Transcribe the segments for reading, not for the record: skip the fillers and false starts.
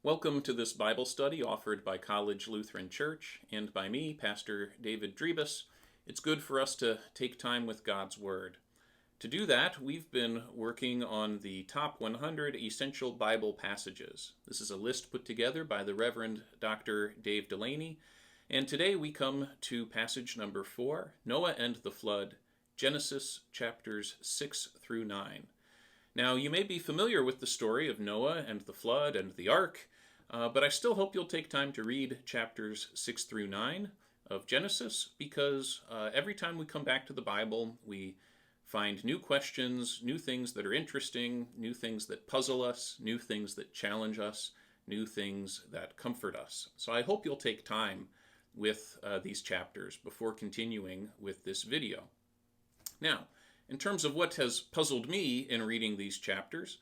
Welcome to this Bible study offered by College Lutheran Church and by me, Pastor David Drebus. It's good for us to take time with God's Word. To do that, we've been working on the top 100 essential Bible passages. This is a list put together by the Reverend Dr. Dave Delaney, and today we come to passage number 4, Noah and the Flood, Genesis chapters 6 through 9. Now, you may be familiar with the story of Noah and the flood and the ark, but I still hope you'll take time to read chapters 6 through 9 of Genesis, because every time we come back to the Bible, we find new questions, new things that are interesting, new things that puzzle us, new things that challenge us, new things that comfort us. So I hope you'll take time with these chapters before continuing with this video. Now, in terms of what has puzzled me in reading these chapters,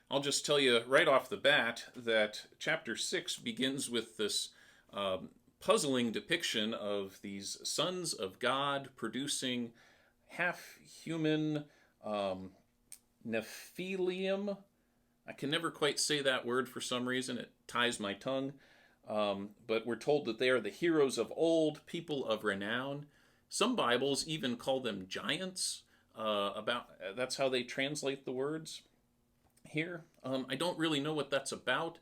I'll just tell you right off the bat that chapter 6 begins with this puzzling depiction of these sons of God producing half-human Nephilim. I can never quite say that word for some reason. It ties my tongue. But we're told that they are the heroes of old, people of renown. Some Bibles even call them giants. That's how they translate the words here. I don't really know what that's about.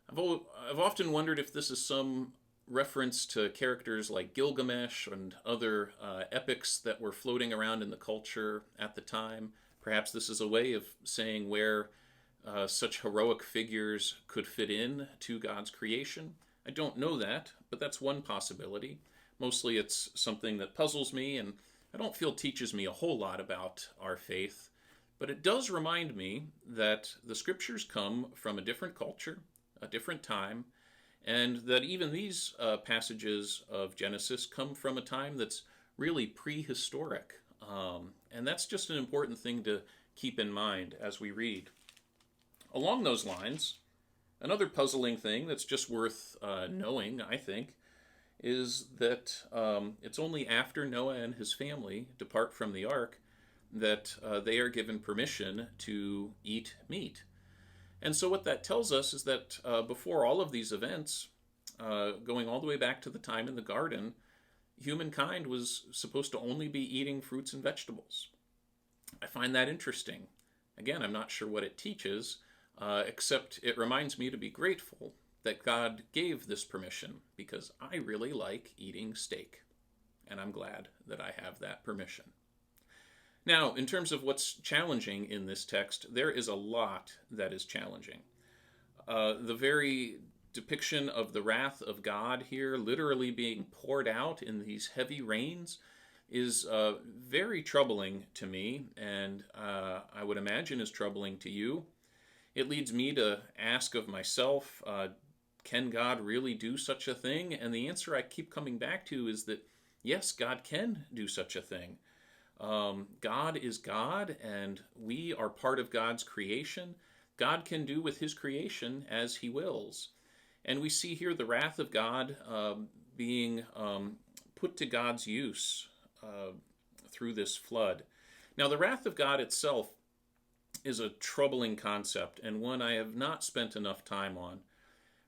I've often wondered if this is some reference to characters like Gilgamesh and other epics that were floating around in the culture at the time. Perhaps this is a way of saying where such heroic figures could fit in to God's creation. I don't know that, but that's one possibility. Mostly it's something that puzzles me, and I don't feel teaches me a whole lot about our faith, but it does remind me that the scriptures come from a different culture, a different time, and that even these passages of Genesis come from a time that's really prehistoric. And that's just an important thing to keep in mind as we read. Along those lines, another puzzling thing that's just worth knowing, I think, is that it's only after Noah and his family depart from the ark that they are given permission to eat meat. And so what that tells us is that before all of these events, going all the way back to the time in the garden, humankind was supposed to only be eating fruits and vegetables. I find that interesting. Again, I'm not sure what it teaches, except it reminds me to be grateful that God gave this permission, because I really like eating steak, and I'm glad that I have that permission. Now, in terms of what's challenging in this text, there is a lot that is challenging. The very depiction of the wrath of God here, literally being poured out in these heavy rains, is very troubling to me, and I would imagine is troubling to you. It leads me to ask of myself, can God really do such a thing? And the answer I keep coming back to is that, yes, God can do such a thing. God is God, and we are part of God's creation. God can do with his creation as he wills. And we see here the wrath of God being put to God's use through this flood. Now, the wrath of God itself is a troubling concept, and one I have not spent enough time on.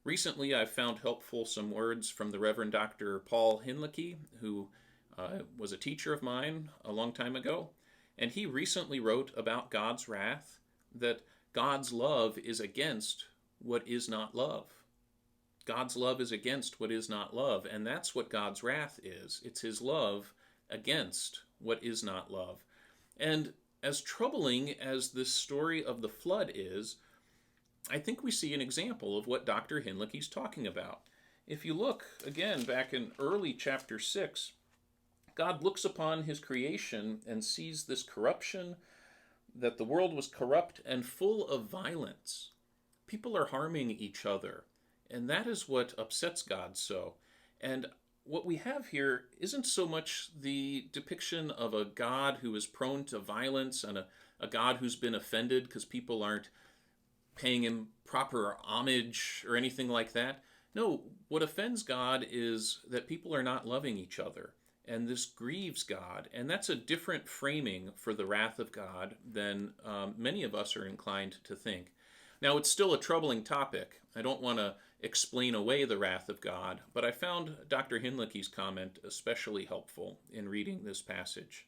Recently, I've found helpful some words from the Reverend Dr. Paul Hinlicky, who was a teacher of mine a long time ago, and he recently wrote about God's wrath, that God's love is against what is not love. God's love is against what is not love, and that's what God's wrath is. It's his love against what is not love. And as troubling as this story of the flood is, I think we see an example of what Dr. Hinlicky's talking about. If you look, again, back in early chapter 6, God looks upon his creation and sees this corruption, that the world was corrupt and full of violence. People are harming each other, and that is what upsets God so. And what we have here isn't so much the depiction of a God who is prone to violence and a God who's been offended because people aren't paying him proper homage or anything like that. No, what offends God is that people are not loving each other, and this grieves God, and that's a different framing for the wrath of God than many of us are inclined to think. Now, it's still a troubling topic. I don't want to explain away the wrath of God, but I found Dr. Hinlicky's comment especially helpful in reading this passage.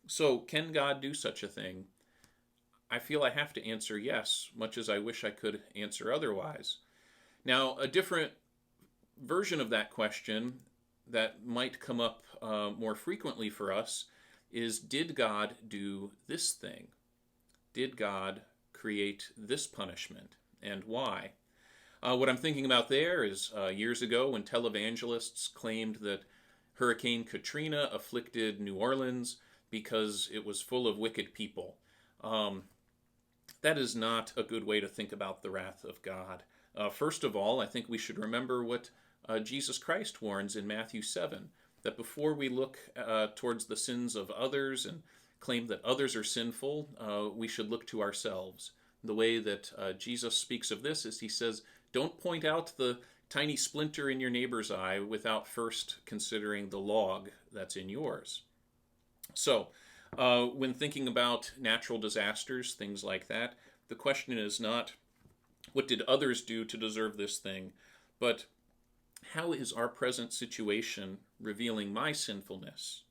So, can God do such a thing? I feel I have to answer yes, much as I wish I could answer otherwise. Now, a different version of that question that might come up more frequently for us is, did God do this thing? Did God create this punishment, and why? What I'm thinking about there is years ago when televangelists claimed that Hurricane Katrina afflicted New Orleans because it was full of wicked people. That is not a good way to think about the wrath of God. First of all, I think we should remember what Jesus Christ warns in Matthew 7, that before we look towards the sins of others and claim that others are sinful, we should look to ourselves. The way that Jesus speaks of this is he says, don't point out the tiny splinter in your neighbor's eye without first considering the log that's in yours. So, when thinking about natural disasters, things like that, the question is not, what did others do to deserve this thing, but how is our present situation revealing my sinfulness?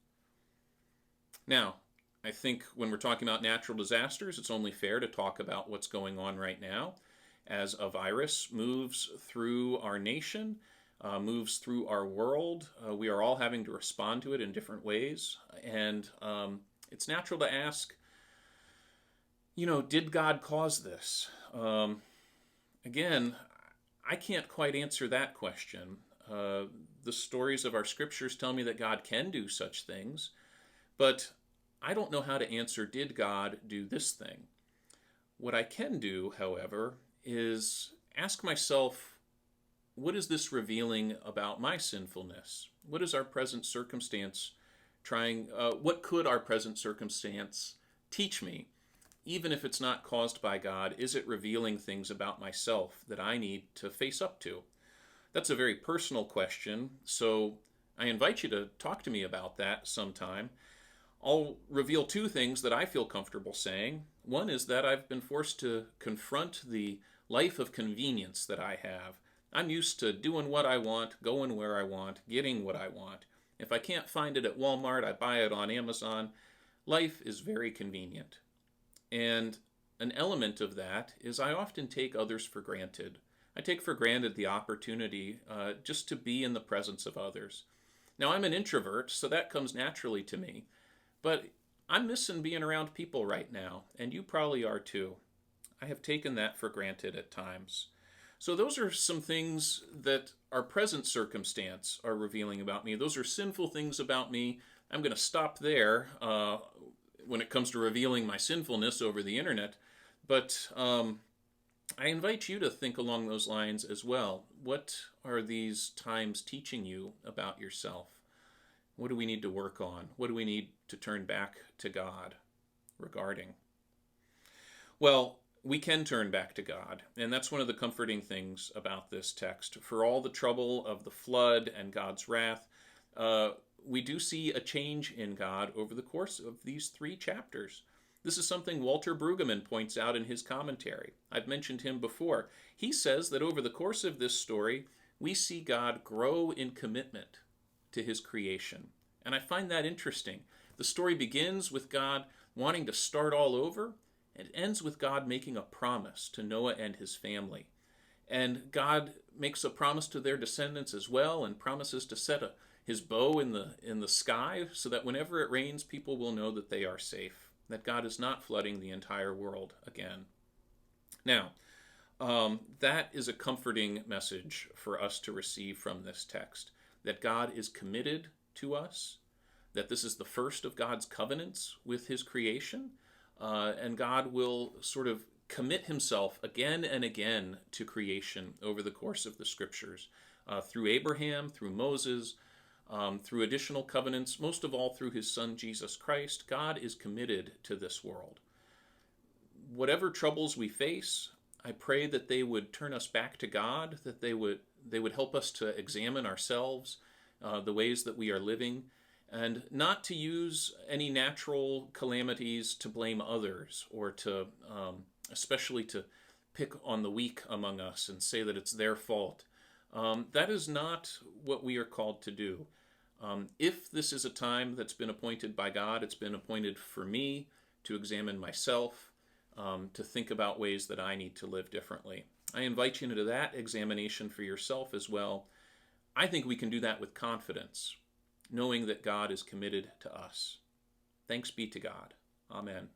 Now, I think when we're talking about natural disasters, it's only fair to talk about what's going on right now. As a virus moves through our nation, moves through our world, we are all having to respond to it in different ways. And it's natural to ask, did God cause this? Again, I can't quite answer that question. The stories of our scriptures tell me that God can do such things, but I don't know how to answer, did God do this thing? What I can do, however, is ask myself, what is this revealing about my sinfulness? What is our present circumstance what could our present circumstance teach me? Even if it's not caused by God, is it revealing things about myself that I need to face up to? That's a very personal question, so I invite you to talk to me about that sometime. I'll reveal two things that I feel comfortable saying. One is that I've been forced to confront the life of convenience that I have. I'm used to doing what I want, going where I want, getting what I want. If I can't find it at Walmart, I buy it on Amazon. Life is very convenient. And an element of that is I often take others for granted. I take for granted the opportunity just to be in the presence of others. Now, I'm an introvert, so that comes naturally to me. But I'm missing being around people right now, and you probably are too. I have taken that for granted at times. So those are some things that our present circumstance are revealing about me. Those are sinful things about me. I'm going to stop there when it comes to revealing my sinfulness over the internet. But I invite you to think along those lines as well. What are these times teaching you about yourself? What do we need to work on? What do we need to turn back to God regarding? Well, we can turn back to God, and that's one of the comforting things about this text. For all the trouble of the flood and God's wrath, we do see a change in God over the course of these 3 chapters. This is something Walter Brueggemann points out in his commentary. I've mentioned him before. He says that over the course of this story, we see God grow in commitment to his creation. And I find that interesting. The story begins with God wanting to start all over, and ends with God making a promise to Noah and his family. And God makes a promise to their descendants as well, and promises to set his bow in the sky so that whenever it rains, people will know that they are safe, that God is not flooding the entire world again. Now, that is a comforting message for us to receive from this text, that God is committed to us, that this is the first of God's covenants with his creation, and God will sort of commit himself again and again to creation over the course of the scriptures, through Abraham, through Moses, through additional covenants, most of all through his son Jesus Christ. God is committed to this world. Whatever troubles we face, I pray that they would turn us back to God, that they would help us to examine ourselves, the ways that we are living, and not to use any natural calamities to blame others, or to especially to pick on the weak among us and say that it's their fault. That is not what we are called to do. If this is a time that's been appointed by God, it's been appointed for me to examine myself, to think about ways that I need to live differently. I invite you into that examination for yourself as well. I think we can do that with confidence, knowing that God is committed to us. Thanks be to God. Amen.